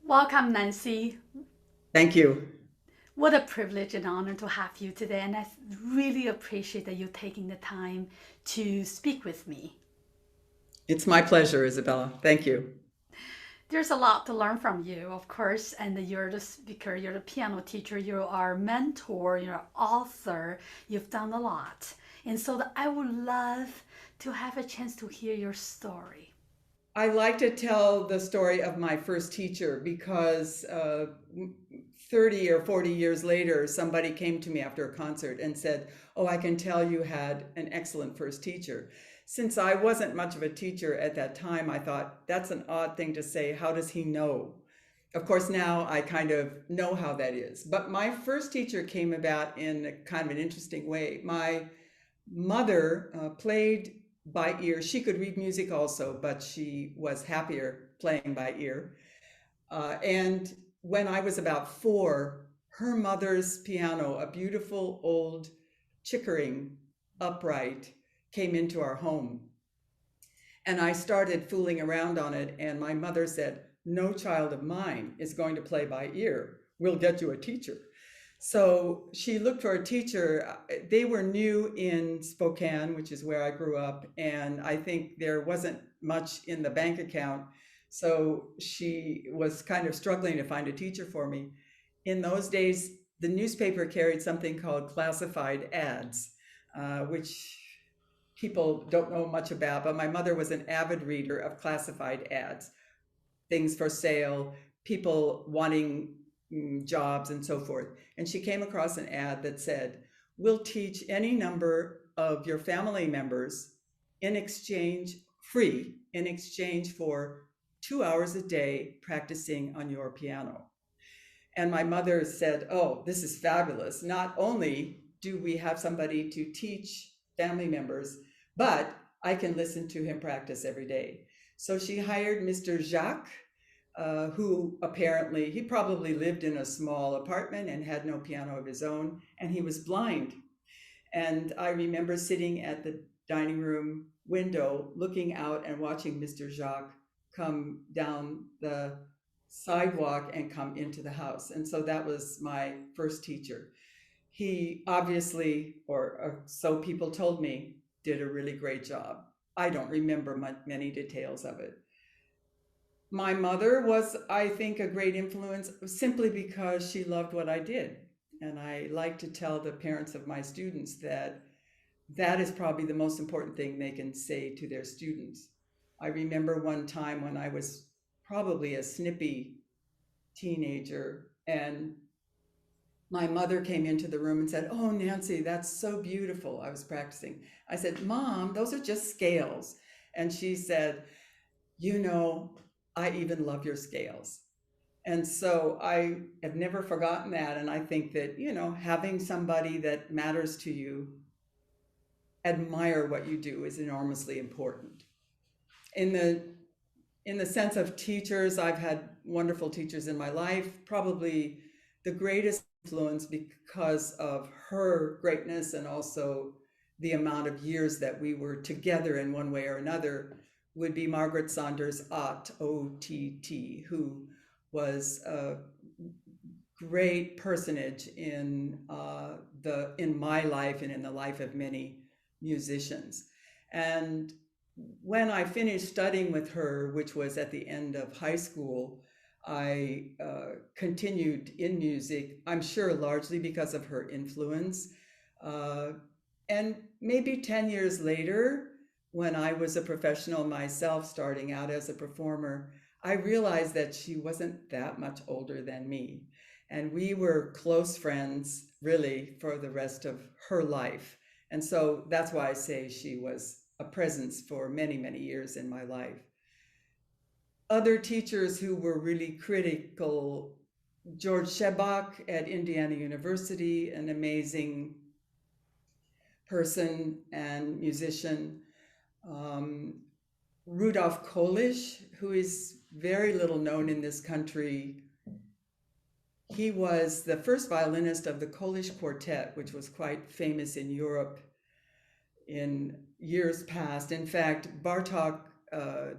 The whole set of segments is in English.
Welcome, Nancy. Thank you. What a privilege and honor to have you today, and I really appreciate that you taking the time to speak with me. It's my pleasure, Isabella. Thank you. There's a lot to learn from you, of course, and you're the speaker, you're the piano teacher, you are a mentor, you're an author, you've done a lot. And so I would love to have a chance to hear your story. I like to tell the story of my first teacher because 30 or 40 years later, somebody came to me after a concert and said, "Oh, I can tell you had an excellent first teacher." Since I wasn't much of a teacher at that time, I thought that's an odd thing to say. How does he know? Of course, now I kind of know how that is. But my first teacher came about in a kind of an interesting way. My mother played by ear. She could read music also, but she was happier playing by ear. And when I was about 4, her mother's piano, a beautiful old Chickering upright, came into our home. And I started fooling around on it. And my mother said, "No child of mine is going to play by ear. We'll get you a teacher." So she looked for a teacher. They were new in Spokane, which is where I grew up, and I think there wasn't much in the bank account. So she was kind of struggling to find a teacher for me. In those days, the newspaper carried something called classified ads, which people don't know much about, but my mother was an avid reader of classified ads, things for sale, people wanting jobs and so forth. And she came across an ad that said, "We'll teach any number of your family members in exchange, free, in exchange for 2 hours a day practicing on your piano." And my mother said, "Oh, this is fabulous. Not only do we have somebody to teach family members, but I can listen to him practice every day." So she hired Mr. Jacques, who apparently, he probably lived in a small apartment and had no piano of his own, and he was blind. And I remember sitting at the dining room window, looking out and watching Mr. Jacques come down the sidewalk and come into the house. And so that was my first teacher. He obviously, or so people told me, did a really great job. I don't remember many details of it. My mother was, I think, a great influence simply because she loved what I did. And I like to tell the parents of my students that that is probably the most important thing they can say to their students. I remember one time when I was probably a snippy teenager, and my mother came into the room and said, "Oh, Nancy, that's so beautiful." I was practicing. I said, "Mom, those are just scales." And she said, "You know, I even love your scales." And so I have never forgotten that. And I think that, having somebody that matters to you admire what you do is enormously important. In the in the sense of teachers, I've had wonderful teachers in my life. Probably the greatest influence because of her greatness and also the amount of years that we were together in one way or another would be Margaret Saunders Ott, OTT, who was a great personage in my life and in the life of many musicians. And when I finished studying with her, which was at the end of high school, I continued in music, I'm sure largely because of her influence. Uh, and maybe 10 years later, when I was a professional myself, starting out as a performer, I realized that she wasn't that much older than me. And we were close friends, really, for the rest of her life. And so that's why I say she was a presence for many, many years in my life. Other teachers who were really critical: George Shebach at Indiana University, an amazing person and musician. Um, Rudolf Kolisch, who is very little known in this country. He was the first violinist of the Kolisch Quartet, which was quite famous in Europe in years past. In fact, Bartok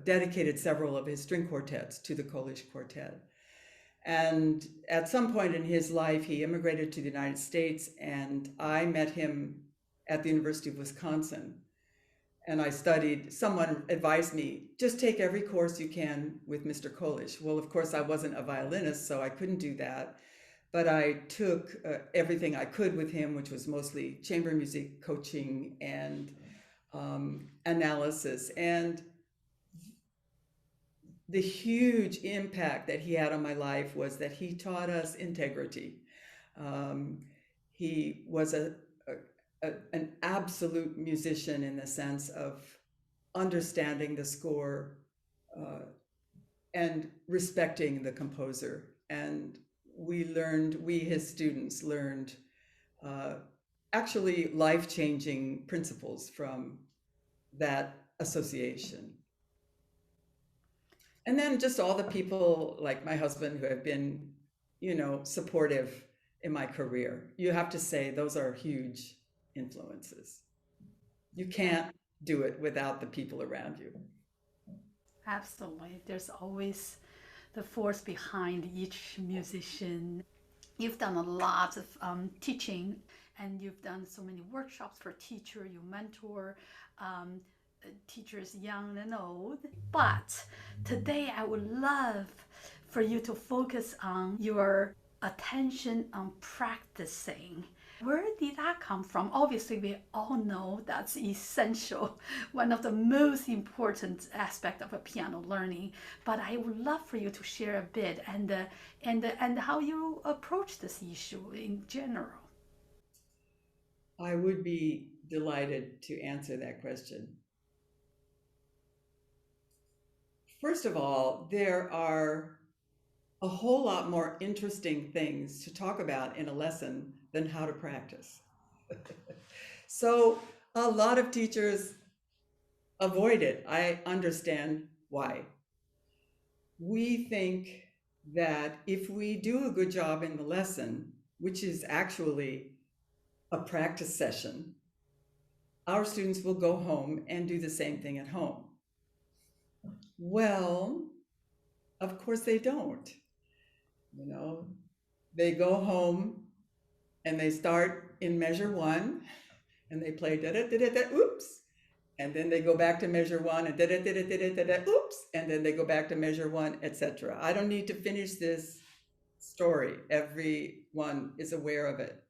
dedicated several of his string quartets to the Kolisch Quartet. And at some point in his life, he immigrated to the United States, and I met him at the University of Wisconsin. And I studied, someone advised me, just take every course you can with Mr. Kolish. Well, of course, I wasn't a violinist, so I couldn't do that. But I took everything I could with him, which was mostly chamber music coaching and analysis. And the huge impact that he had on my life was that he taught us integrity. He was an absolute musician in the sense of understanding the score and respecting the composer. And we, his students, learned actually life-changing principles from that association. And then just all the people like my husband who have been, supportive in my career. You have to say those are huge influences. You can't do it without the people around you. Absolutely. There's always the force behind each musician. You've done a lot of teaching, and you've done so many workshops for teacher. You mentor teachers young and old. But today I would love for you to focus on your attention on practicing. Where did that come from? Obviously, we all know that's essential, one of the most important aspects of a piano learning. But I would love for you to share a bit and how you approach this issue in general. I would be delighted to answer that question. First of all, there are a whole lot more interesting things to talk about in a lesson than how to practice. So a lot of teachers avoid it. I understand why. We think that if we do a good job in the lesson, which is actually a practice session, our students will go home and do the same thing at home. Well, of course they don't. They go home and they start in measure one and they play da da da da da, oops. And then they go back to measure one and da da da da da da da, oops. And then they go back to measure one, etc. I don't need to finish this story. Everyone is aware of it.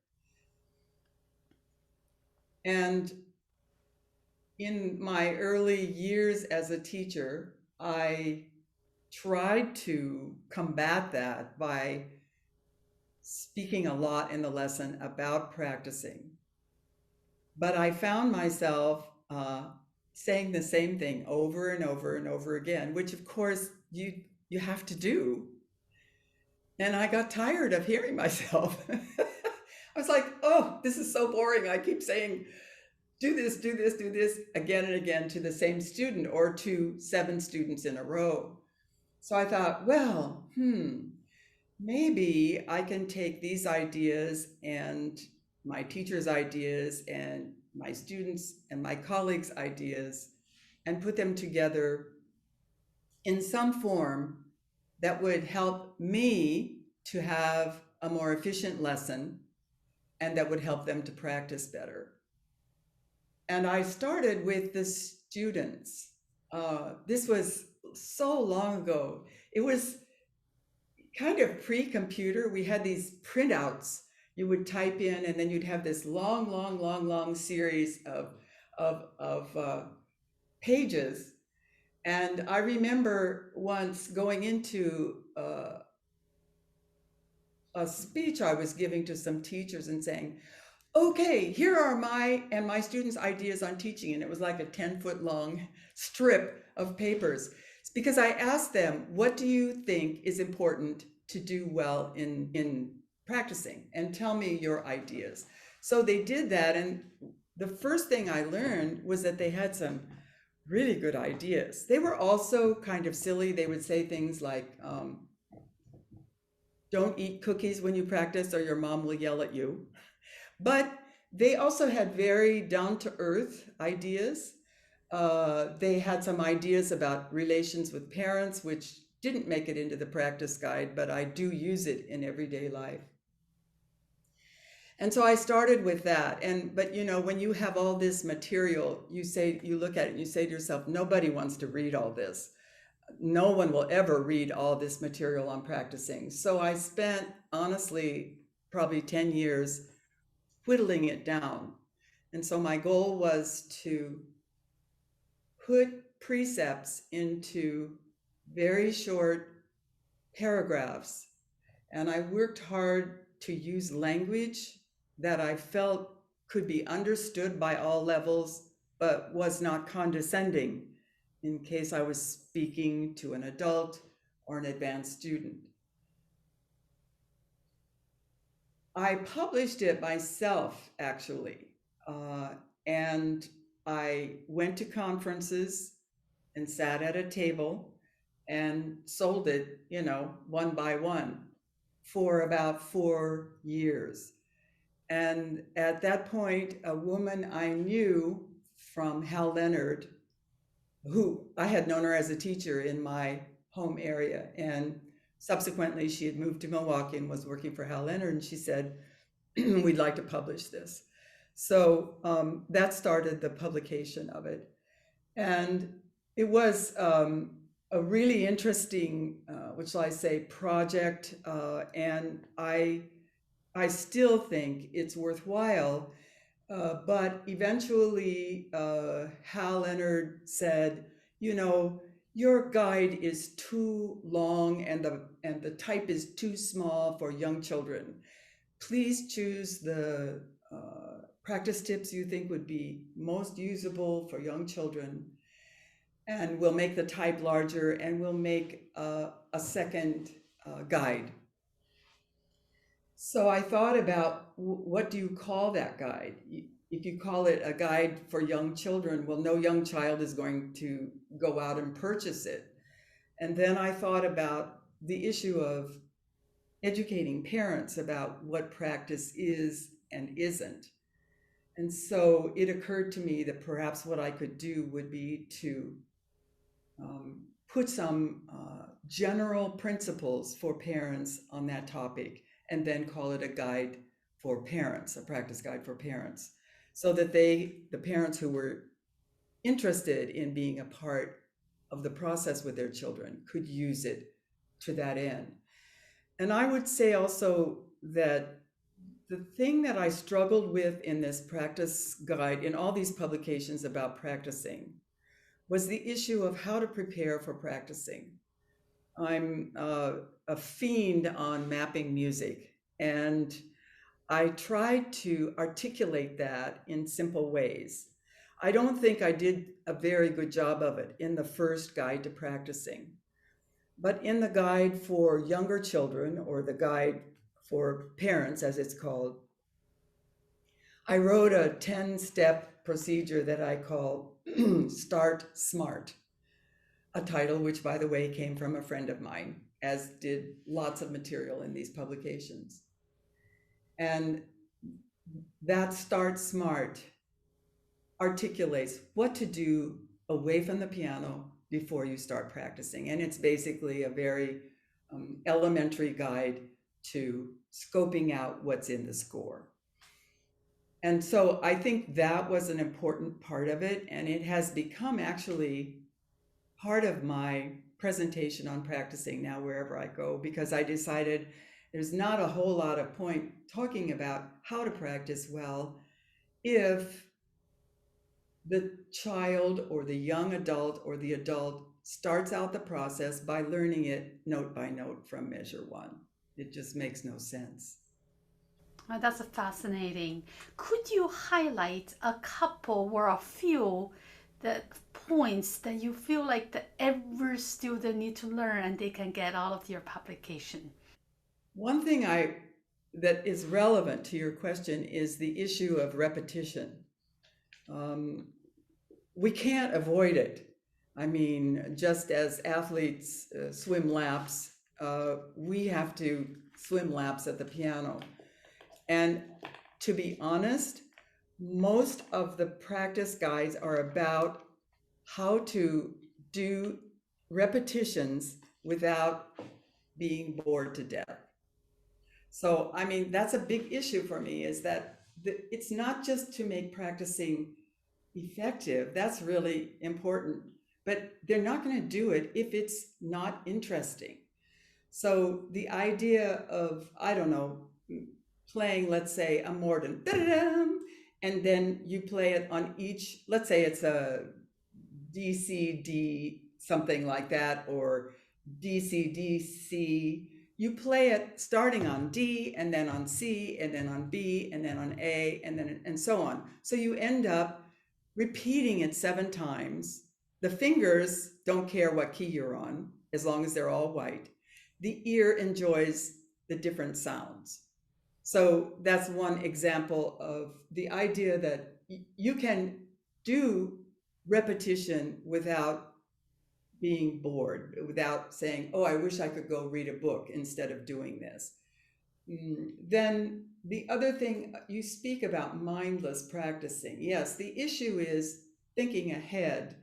And in my early years as a teacher, I tried to combat that by speaking a lot in the lesson about practicing. But I found myself saying the same thing over and over and over again, which of course you have to do. And I got tired of hearing myself. I was like, oh, this is so boring. I keep saying, do this, do this, do this again and again to the same student or to 7 students in a row. So I thought, well, maybe I can take these ideas and my teacher's ideas and my students and my colleagues' ideas and put them together in some form that would help me to have a more efficient lesson and that would help them to practice better. And I started with the students. This was so long ago. It was kind of pre-computer. We had these printouts you would type in, and then you'd have this long series of pages. And I remember once going into a speech I was giving to some teachers and saying, okay, here are my students' ideas on teaching. And it was like a 10-foot long strip of papers. It's because I asked them, what do you think is important to do well in practicing? And tell me your ideas. So they did that. And the first thing I learned was that they had some really good ideas. They were also kind of silly. They would say things like, don't eat cookies when you practice or your mom will yell at you. But they also had very down-to-earth ideas. They had some ideas about relations with parents, which didn't make it into the practice guide, but I do use it in everyday life. And so I started with that. But when you have all this material, you look at it and you say to yourself, nobody wants to read all this. No one will ever read all this material on practicing. So I spent, honestly, probably 10 years whittling it down. And so my goal was to put precepts into very short paragraphs. And I worked hard to use language that I felt could be understood by all levels, but was not condescending in case I was speaking to an adult or an advanced student. I published it myself, actually, and I went to conferences and sat at a table and sold it, one by one for about 4 years. And at that point, a woman I knew from Hal Leonard, who I had known her as a teacher in my home area, and subsequently she had moved to Milwaukee and was working for Hal Leonard, and she said, we'd like to publish this. So that started the publication of it. And it was a really interesting, what shall I say, project. And I still think it's worthwhile. But eventually, Hal Leonard said, your guide is too long and the type is too small for young children. Please choose the practice tips you think would be most usable for young children. And we'll make the type larger and we'll make a second guide. So I thought about what do you call that guide? If you call it a guide for young children, well, no young child is going to go out and purchase it. And then I thought about the issue of educating parents about what practice is and isn't. And so it occurred to me that perhaps what I could do would be to put some general principles for parents on that topic, and then call it a guide for parents, a practice guide for parents, so that the parents who were interested in being a part of the process with their children could use it to that end. And I would say also that the thing that I struggled with in this practice guide, in all these publications about practicing, was the issue of how to prepare for practicing. I'm a fiend on mapping music, and I tried to articulate that in simple ways. I don't think I did a very good job of it in the first guide to practicing. But in the guide for younger children, or the guide for parents, as it's called, I wrote a 10-step procedure that I call Start Smart, a title which, by the way, came from a friend of mine, as did lots of material in these publications. And that Start Smart articulates what to do away from the piano before you start practicing. And it's basically a very elementary guide to scoping out what's in the score. And so I think that was an important part of it, and it has become actually part of my presentation on practicing now wherever I go, because I decided there's not a whole lot of point talking about how to practice well if the child or the young adult or the adult starts out the process by learning it note by note from measure one. It just makes no sense. Oh, that's fascinating. Could you highlight a couple or a few the points that you feel like that every student need to learn and they can get out of your publication? One thing that is relevant to your question is the issue of repetition. We can't avoid it. I mean, just as athletes swim laps, we have to swim laps at the piano. And to be honest, most of the practice guides are about how to do repetitions without being bored to death. So, I mean, that's a big issue for me, is that it's not just to make practicing effective. That's really important. But they're not going to do it if it's not interesting. So the idea of, I don't know, playing, let's say, a Morden, and then you play it on each, let's say it's a D, C, D, something like that, or D, C, D, C. You play it starting on D, and then on C, and then on B, and then on A, and so on. So you end up repeating it 7 times. The fingers don't care what key you're on, as long as they're all white. The ear enjoys the different sounds. So that's one example of the idea that you can do repetition without being bored, without saying, oh, I wish I could go read a book instead of doing this. Then the other thing, you speak about mindless practicing. Yes, the issue is thinking ahead.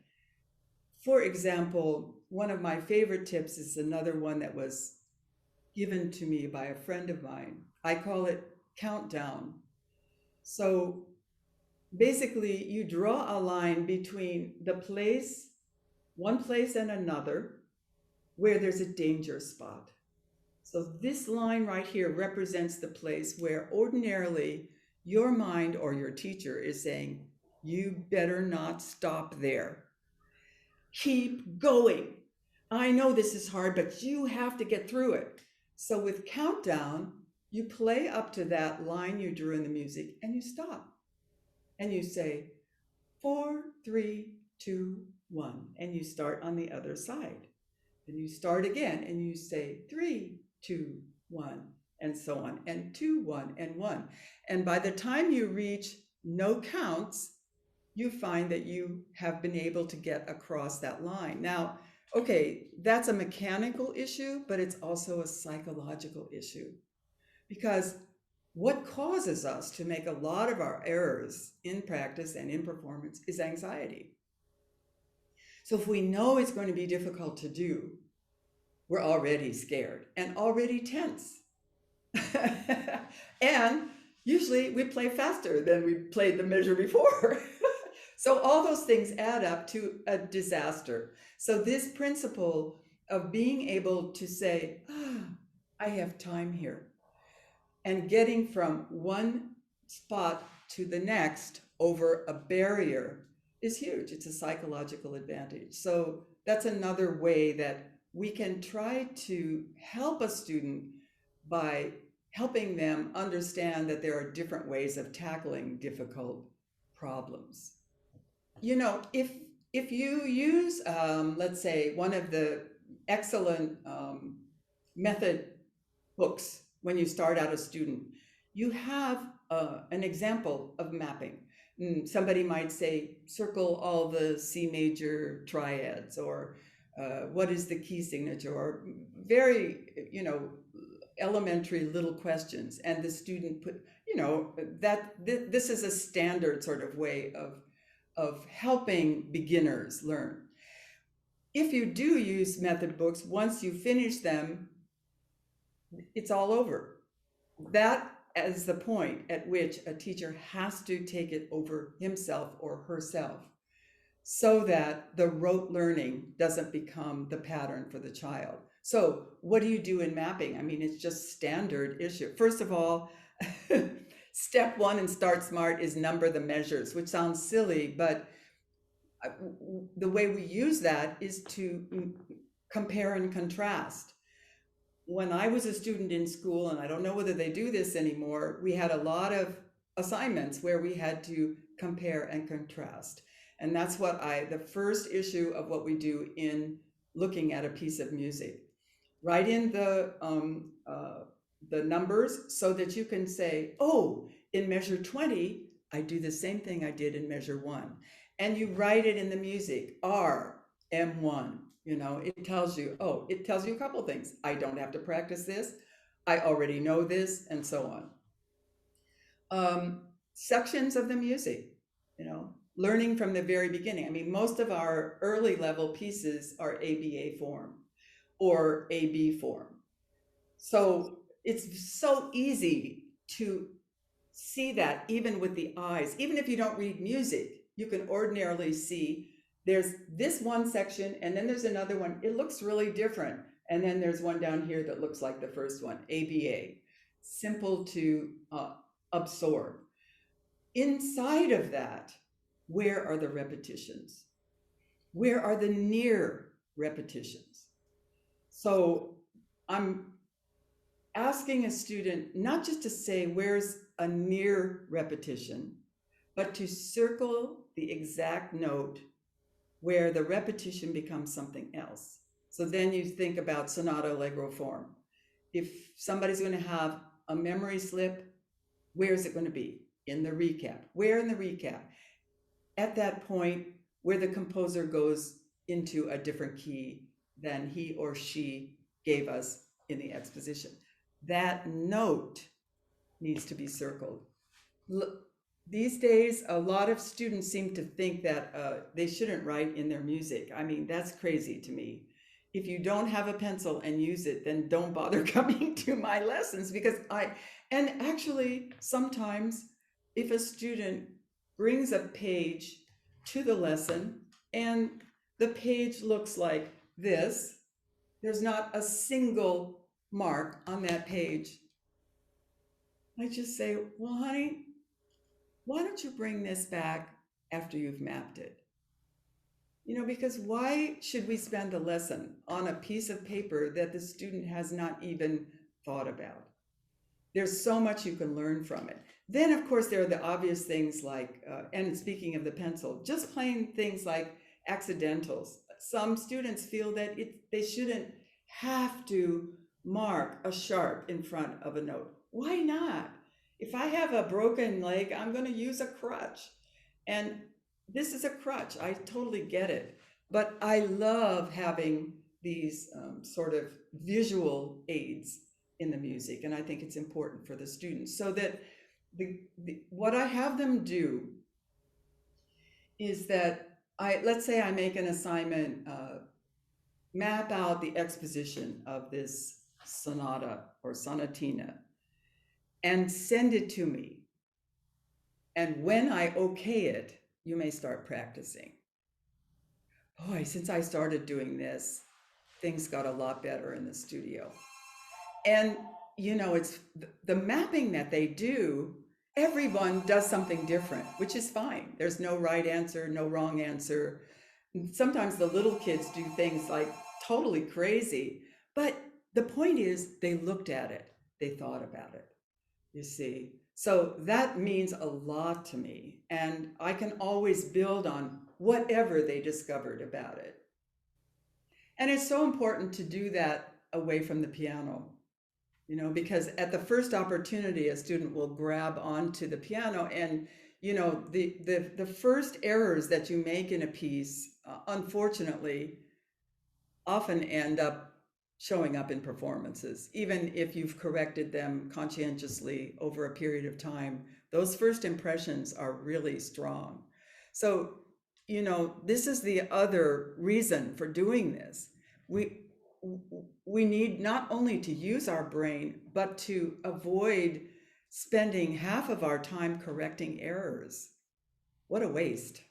For example, one of my favorite tips is another one that was given to me by a friend of mine. I call it countdown. So basically, you draw a line between the place, one place and another, where there's a danger spot. So this line right here represents the place where ordinarily your mind or your teacher is saying, you better not stop there. Keep going. I know this is hard, but you have to get through it. So with countdown, you play up to that line you drew in the music and you stop. And you say, 4, 3, 2, 1. And you start on the other side. And you start again and you say 3, 2, 1, and so on, and 2, 1, and 1. And by the time you reach no counts, you find that you have been able to get across that line. Now, okay, that's a mechanical issue, but it's also a psychological issue. Because what causes us to make a lot of our errors in practice and in performance is anxiety. So if we know it's going to be difficult to do, we're already scared and already tense. And usually we play faster than we played the measure before. So all those things add up to a disaster. So this principle of being able to say, I have time here, and getting from one spot to the next over a barrier is huge. It's a psychological advantage. So that's another way that we can try to help a student by helping them understand that there are different ways of tackling difficult problems. You know, if you use, let's say, one of the excellent method books when you start out a student, you have an example of mapping. Somebody might say, circle all the C major triads, or what is the key signature, or very, elementary little questions. And the student put, this is a standard sort of way of helping beginners learn. If you do use method books, once you finish them, it's all over. That is the point at which a teacher has to take it over himself or herself, so that the rote learning doesn't become the pattern for the child. So what do you do in mapping? I mean, it's just standard issue. First of all, step 1 in Start Smart is number the measures, which sounds silly, but the way we use that is to compare and contrast. When I was a student in school, and I don't know whether they do this anymore, we had a lot of assignments where we had to compare and contrast. And that's what the first issue of what we do in looking at a piece of music. Write in the numbers so that you can say, oh, in measure 20, I do the same thing I did in measure 1. And you write it in the music, R, M1. It tells you, it tells you a couple of things. I don't have to practice this. I already know this, and so on. Sections of the music, learning from the very beginning. I mean, most of our early level pieces are ABA form. or AB form. So it's so easy to see that even with the eyes. Even if you don't read music, you can ordinarily see there's this one section and then there's another one. It looks really different. And then there's one down here that looks like the first one, ABA. Simple to absorb. Inside of that, where are the repetitions? Where are the near repetitions? So I'm asking a student not just to say where's a near repetition, but to circle the exact note where the repetition becomes something else. So then you think about sonata allegro form. If somebody's going to have a memory slip, where is it going to be? In the recap. Where in the recap? At that point where the composer goes into a different key than he or she gave us in the exposition. That note needs to be circled. These days, a lot of students seem to think that they shouldn't write in their music. I mean, that's crazy to me. If you don't have a pencil and use it, then don't bother coming to my lessons because and actually sometimes if a student brings a page to the lesson and the page looks like this, there's not a single mark on that page. I just say, well, honey, why don't you bring this back after you've mapped it? You know, because why should we spend a lesson on a piece of paper that the student has not even thought about? There's so much you can learn from it. Then, of course, there are the obvious things like, and speaking of the pencil, just plain things like accidentals. Some students feel that they shouldn't have to mark a sharp in front of a note. Why not? If I have a broken leg, I'm going to use a crutch. And this is a crutch. I totally get it. But I love having these sort of visual aids in the music. And I think it's important for the students so that what I have them do is that let's say I make an assignment, map out the exposition of this sonata or sonatina and send it to me. And when I okay it, you may start practicing. Boy, since I started doing this, things got a lot better in the studio. And, you know, it's the mapping that they do, everyone does something different, which is fine. There's no right answer, no wrong answer. Sometimes the little kids do things like totally crazy, but the point is they looked at it, they thought about it, you see. So that means a lot to me, and I can always build on whatever they discovered about it. And it's so important to do that away from the piano, you know, because at the first opportunity, a student will grab onto the piano and, you know, the first errors that you make in a piece, unfortunately, often end up showing up in performances. Even if you've corrected them conscientiously over a period of time, those first impressions are really strong. So, you know, this is the other reason for doing this. We need not only to use our brain, but to avoid spending half of our time correcting errors. What a waste.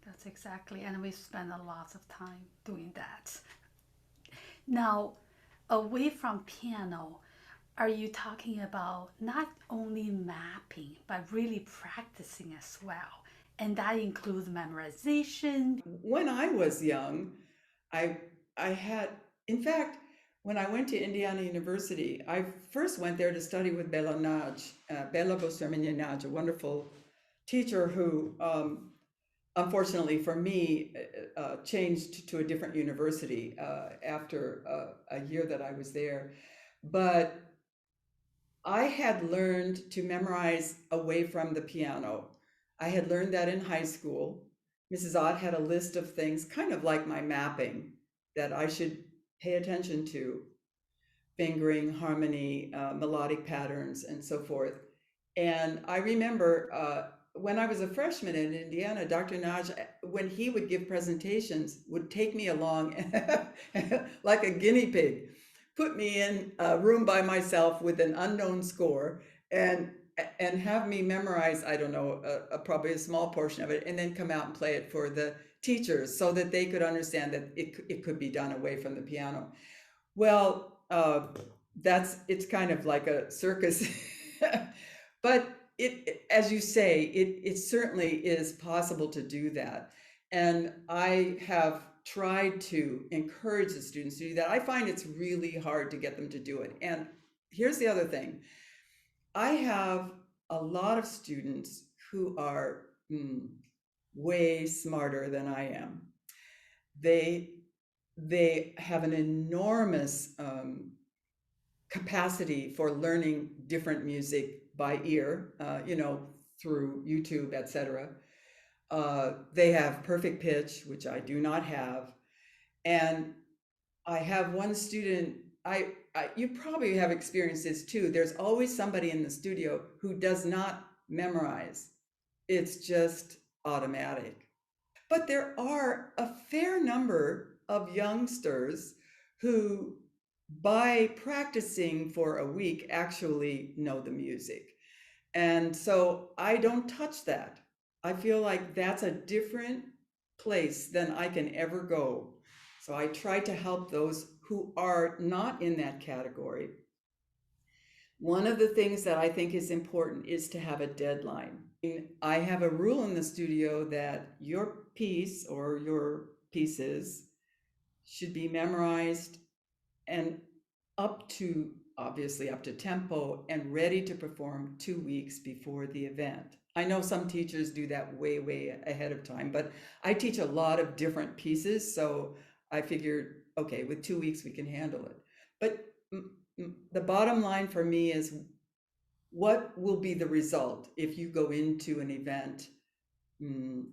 That's exactly, and we spend a lot of time doing that. Now, away from piano, are you talking about not only mapping, but really practicing as well? And that includes memorization. When I was young, I I had, in fact, when I went to Indiana University, I first went there to study with Bella Bosterminianaj, a wonderful teacher who, unfortunately for me, changed to a different university after a year that I was there. But I had learned to memorize away from the piano. I had learned that in high school. Mrs. Ott had a list of things, kind of like my mapping, that I should pay attention to: fingering, harmony, melodic patterns, and so forth. And I remember when I was a freshman in Indiana, Dr. Naj, when he would give presentations, would take me along like a guinea pig, put me in a room by myself with an unknown score, and and have me memorize, I don't know, probably a small portion of it, and then come out and play it for the teachers so that they could understand that it could be done away from the piano. Well, it's kind of like a circus, but as you say, it certainly is possible to do that. And I have tried to encourage the students to do that. I find it's really hard to get them to do it. And here's the other thing. I have a lot of students who are way smarter than I am. They they have an enormous capacity for learning different music by ear, through YouTube, etc. They have perfect pitch, which I do not have. And I have one student, you probably have experienced this too. There's always somebody in the studio who does not memorize. It's just automatic. But there are a fair number of youngsters who, by practicing for a week, actually know the music. And so I don't touch that. I feel like that's a different place than I can ever go. So I try to help those who are not in that category. One of the things that I think is important is to have a deadline. I have a rule in the studio that your piece or your pieces should be memorized and obviously up to tempo and ready to perform 2 weeks before the event. I know some teachers do that way, way ahead of time, but I teach a lot of different pieces. So I figured, okay, with 2 weeks, we can handle it. But the bottom line for me is, what will be the result if you go into an event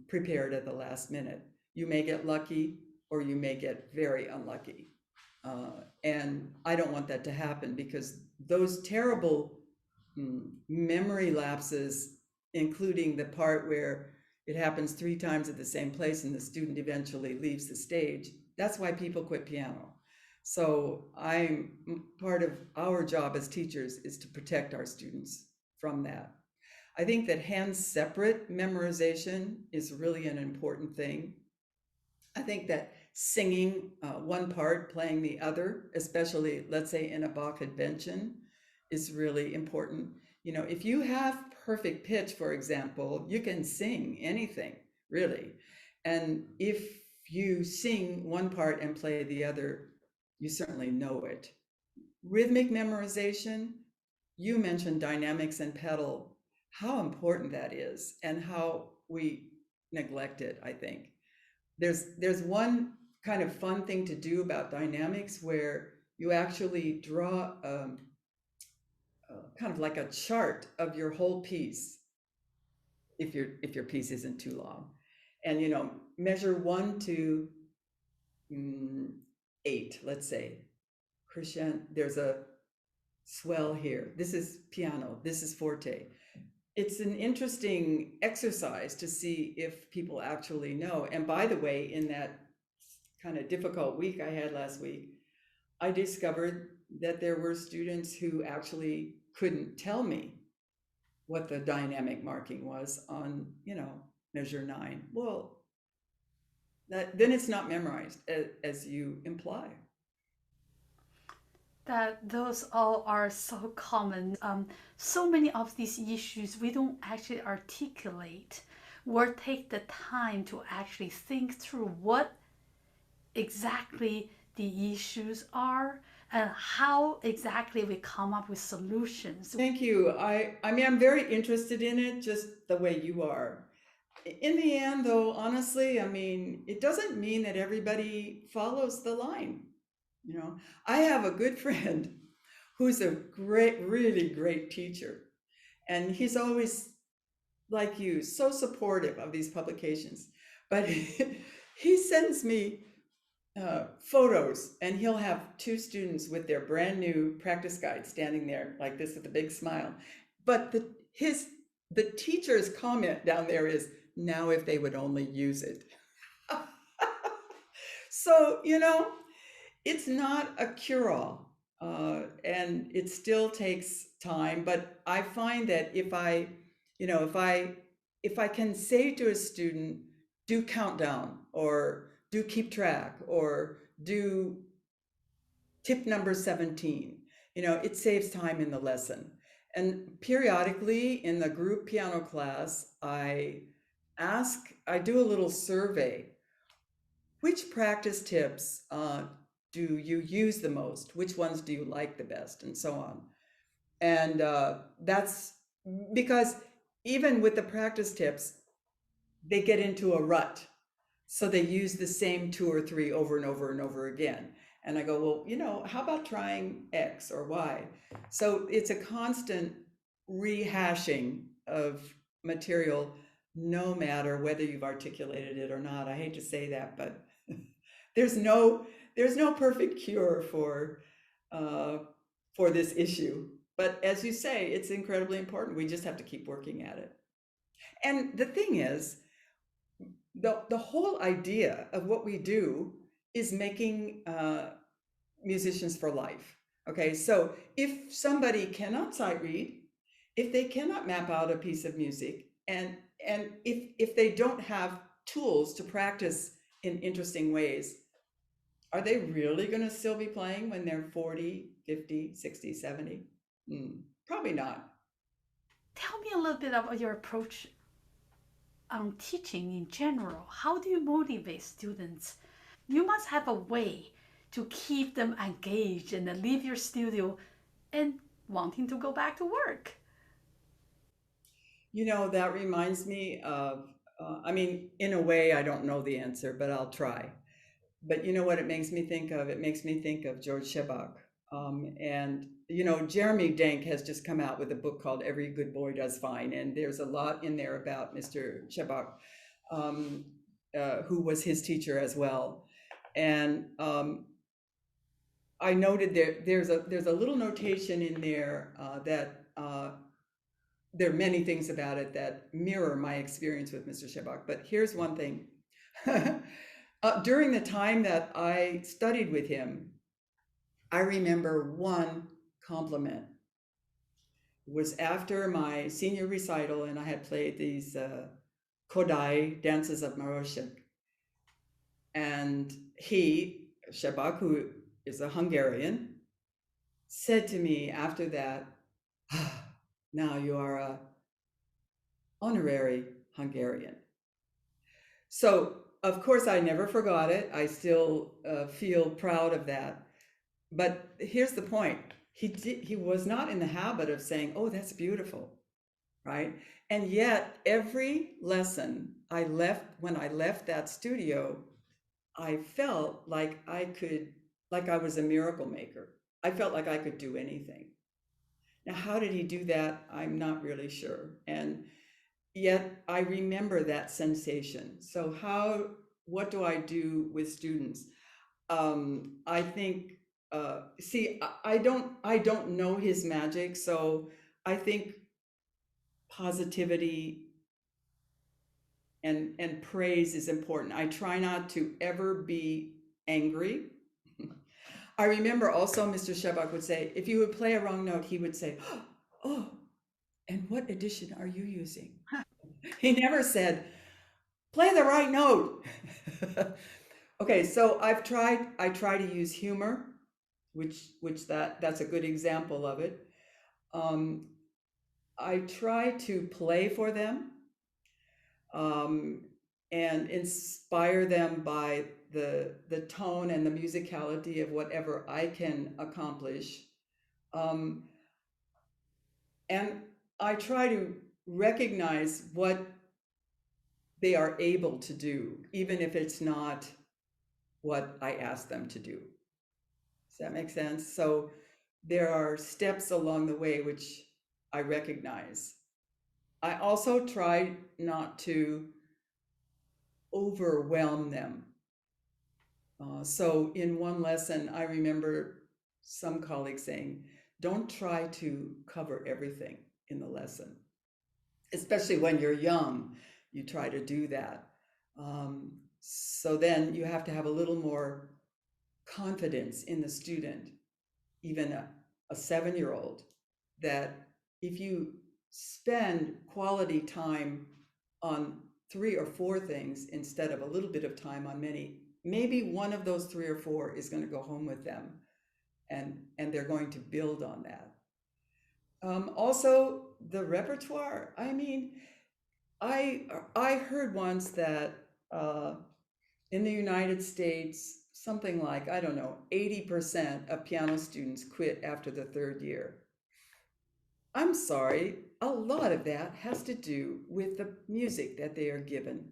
prepared at the last minute? You may get lucky or you may get very unlucky. And I don't want that to happen, because those terrible memory lapses, including the part where it happens 3 times at the same place and the student eventually leaves the stage, that's why people quit piano. So part of our job as teachers is to protect our students from that. I think that hand-separate memorization is really an important thing. I think that singing one part, playing the other, especially, let's say, in a Bach Advention, is really important. If you have perfect pitch, for example, you can sing anything, really. And if you sing one part and play the other, you certainly know it. Rhythmic memorization, you mentioned dynamics and pedal, how important that is and how we neglect it, I think. There's one kind of fun thing to do about dynamics where you actually draw kind of like a chart of your whole piece, if your piece isn't too long, and measure 1 to 8, let's say. Crescendo, there's a swell here. This is piano. This is forte. It's an interesting exercise to see if people actually know. And by the way, in that kind of difficult week I had last week, I discovered that there were students who actually couldn't tell me what the dynamic marking was on, measure 9. Well, then it's not memorized, as you imply. That those all are so common. So many of these issues we don't actually articulate or take the time to actually think through what exactly the issues are and how exactly we come up with solutions. Thank you. I mean, I'm very interested in it, just the way you are. In the end, though, honestly, I mean, it doesn't mean that everybody follows the line. I have a good friend who's a really great teacher, and he's always, like you, so supportive of these publications. But he sends me photos, and he'll have 2 students with their brand new practice guide standing there like this with a big smile. But the teacher's comment down there is, now if they would only use it. So, it's not a cure-all, and it still takes time. But I find that if I can say to a student, do countdown, or do keep track, or do tip number 17, it saves time in the lesson. And periodically in the group piano class, I do a little survey. Which practice tips do you use the most? Which ones do you like the best? And so on. And that's because even with the practice tips, they get into a rut. So they use the same two or three over and over and over again. And I go, well, how about trying X or Y? So it's a constant rehashing of material, no matter whether you've articulated it or not. I hate to say that, but there's no perfect cure uh, for this issue. But as you say, it's incredibly important. We just have to keep working at it. And the thing is, the whole idea of what we do is making musicians for life. Okay, so if somebody cannot sight read, if they cannot map out a piece of music, and if they don't have tools to practice in interesting ways, are they really going to still be playing when they're 40, 50, 60, 70? Probably not. Tell me a little bit about your approach on teaching in general. How do you motivate students? You must have a way to keep them engaged and then leave your studio and wanting to go back to work. That reminds me of, I mean, in a way, I don't know the answer, but I'll try. But you know what it makes me think of? It makes me think of George Shebach. And, Jeremy Denk has just come out with a book called Every Good Boy Does Fine. And there's a lot in there about Mr. Shebach, um, who was his teacher as well. And I noted there's a little notation in there that there are many things about it that mirror my experience with Mr. Shebach. But here's one thing. During the time that I studied with him, I remember one compliment. It was after my senior recital, and I had played these Kodai dances of Maroshik. And he, Shebach, who is a Hungarian, said to me after that, ah, now you are a honorary Hungarian. So, of course, I never forgot it. I still feel proud of that. But here's the point. He was not in the habit of saying, "Oh, that's beautiful," right? And yet, every lesson when I left that studio, I felt like I was a miracle maker. I felt like I could do anything. Now, how did he do that? I'm not really sure. And yet I remember that sensation. So what do I do with students? I think, see, I don't know his magic. So I think positivity and praise is important. I try not to ever be angry. I remember also Mr. Shebach would say, if you would play a wrong note, he would say, "Oh, and what edition are you using?" He never said, "Play the right note." Okay, so I try to use humor, which that's a good example of it. Um, I try to play for them, um, and inspire them by the tone and the musicality of whatever I can accomplish. Um, and I try to recognize what they are able to do, even if it's not what I ask them to do. Does that make sense? So there are steps along the way which I recognize. I also try not to overwhelm them. So in one lesson, I remember some colleagues saying, don't try to cover everything in the lesson. especially when you're young, you try to do that. So then you have to have a little more confidence in the student, even a 7-year-old, that if you spend quality time on 3 or 4 things instead of a little bit of time on many, maybe one of those 3 or 4 is going to go home with them, and they're going to build on that. Also, the repertoire. I mean, I heard once that in the United States, something like, I don't know, 80% of piano students quit after the 3rd year. I'm sorry, a lot of that has to do with the music that they are given,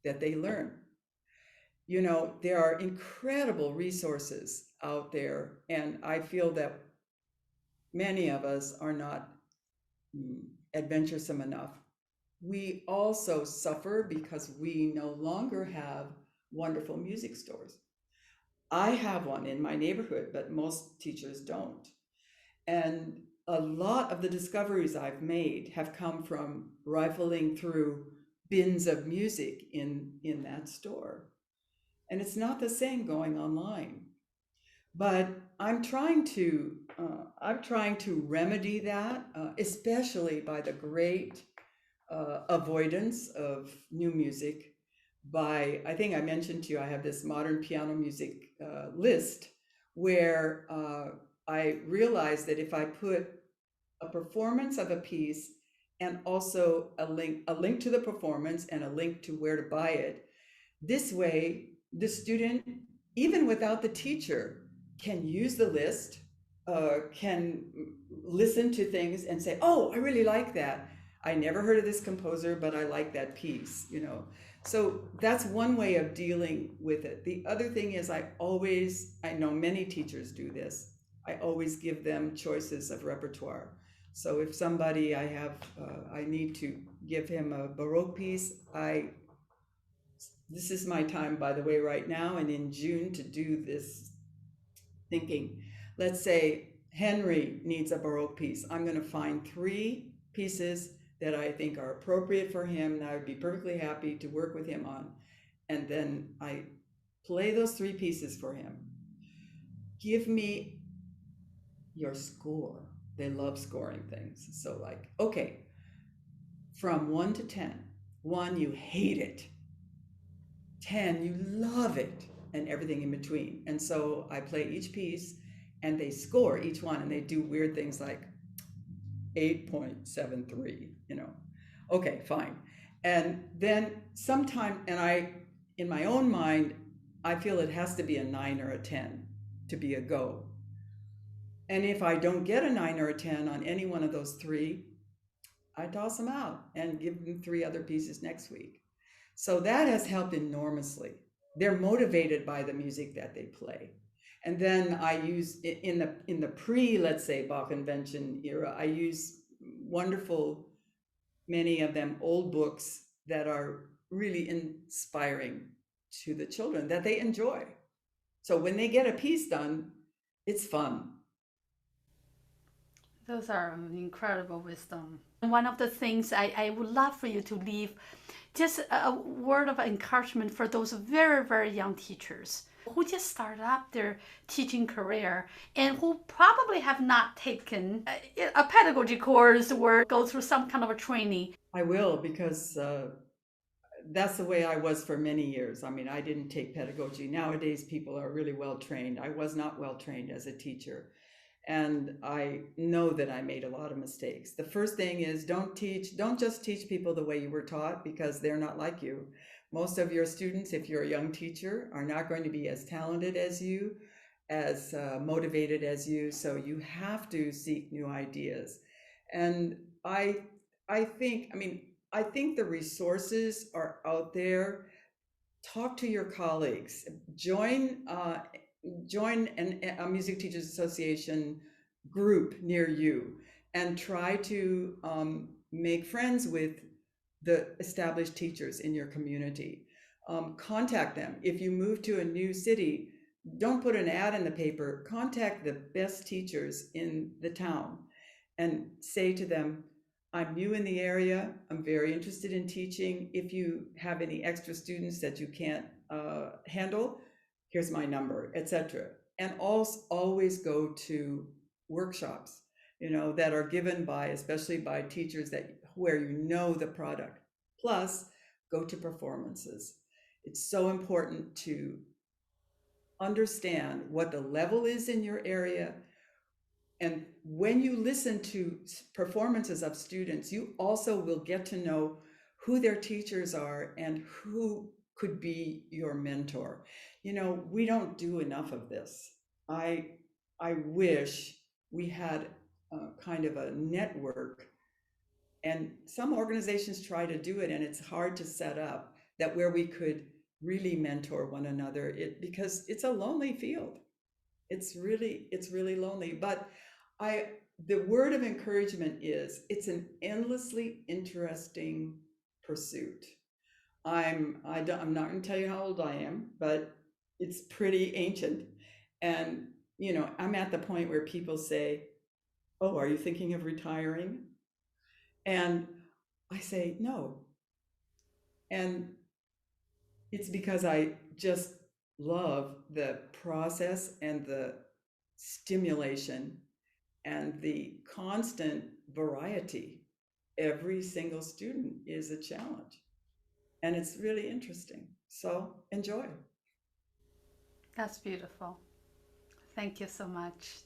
that they learn. You know, there are incredible resources out there, and I feel that many of us are not adventuresome enough. We also suffer because we no longer have wonderful music stores. I have one in my neighborhood, but most teachers don't. And a lot of the discoveries I've made have come from rifling through bins of music in that store. And it's not the same going online. But I'm trying to remedy that, especially by the great avoidance of new music. I think I mentioned to you, I have this modern piano music list where I realized that if I put a performance of a piece and also a link to the performance and a link to where to buy it, this way the student, even without the teacher, can use the list, can listen to things and say, oh, I really like that. I never heard of this composer, but I like that piece, you know. So that's one way of dealing with it. The other thing is I know many teachers do this, I always give them choices of repertoire. So if somebody I need to give him a Baroque piece, this is my time, by the way, right now and in June to do this thinking. Let's say Henry needs a Baroque piece. I'm going to find 3 pieces that I think are appropriate for him, and I would be perfectly happy to work with him on. And then I play those 3 pieces for him. Give me your score. They love scoring things. So, like, okay, from 1 to 10. 1, you hate it. 10, you love it, and everything in between. And so I play each piece and they score each one, and they do weird things like 8.73, you know. Okay, fine. And then in my own mind, I feel it has to be a 9 or a 10 to be a go. And if I don't get a 9 or a 10 on any one of those 3, I toss them out and give them 3 other pieces next week. So that has helped enormously. They're motivated by the music that they play. And then I use in the pre, let's say, Bach invention era, I use wonderful, many of them old books that are really inspiring to the children that they enjoy. So when they get a piece done, it's fun. Those are incredible wisdom. One of the things I would love for you to leave just a word of encouragement for those very, very young teachers who just started up their teaching career and who probably have not taken a pedagogy course or go through some kind of a training. I will, because that's the way I was for many years. I mean, I didn't take pedagogy. Nowadays, people are really well trained. I was not well trained as a teacher. And I know that I made a lot of mistakes. The first thing is don't just teach people the way you were taught, because they're not like you. Most of your students, if you're a young teacher, are not going to be as talented as you, as motivated as you. So you have to seek new ideas. And I think, I think the resources are out there. Talk to your colleagues. Join a music teachers association group near you, and try to make friends with the established teachers in your community. Contact them. If you move to a new city, don't put an ad in the paper. Contact the best teachers in the town and say to them, I'm new in the area. I'm very interested in teaching. If you have any extra students that you can't handle, here's my number, etc. And also always go to workshops, that are given by, especially by teachers that where you know the product. Plus, go to performances. It's so important to understand what the level is in your area. And when you listen to performances of students, you also will get to know who their teachers are and who could be your mentor. We don't do enough of this. I wish we had kind of a network, and some organizations try to do it, and it's hard to set up that where we could really mentor one another. Because it's a lonely field. It's really lonely. But I the word of encouragement is it's an endlessly interesting pursuit. I'm not going to tell you how old I am, but it's pretty ancient. And I'm at the point where people say, "Oh, are you thinking of retiring?" And I say, "No." And it's because I just love the process and the stimulation and the constant variety. Every single student is a challenge, and it's really interesting. So enjoy. That's beautiful. Thank you so much.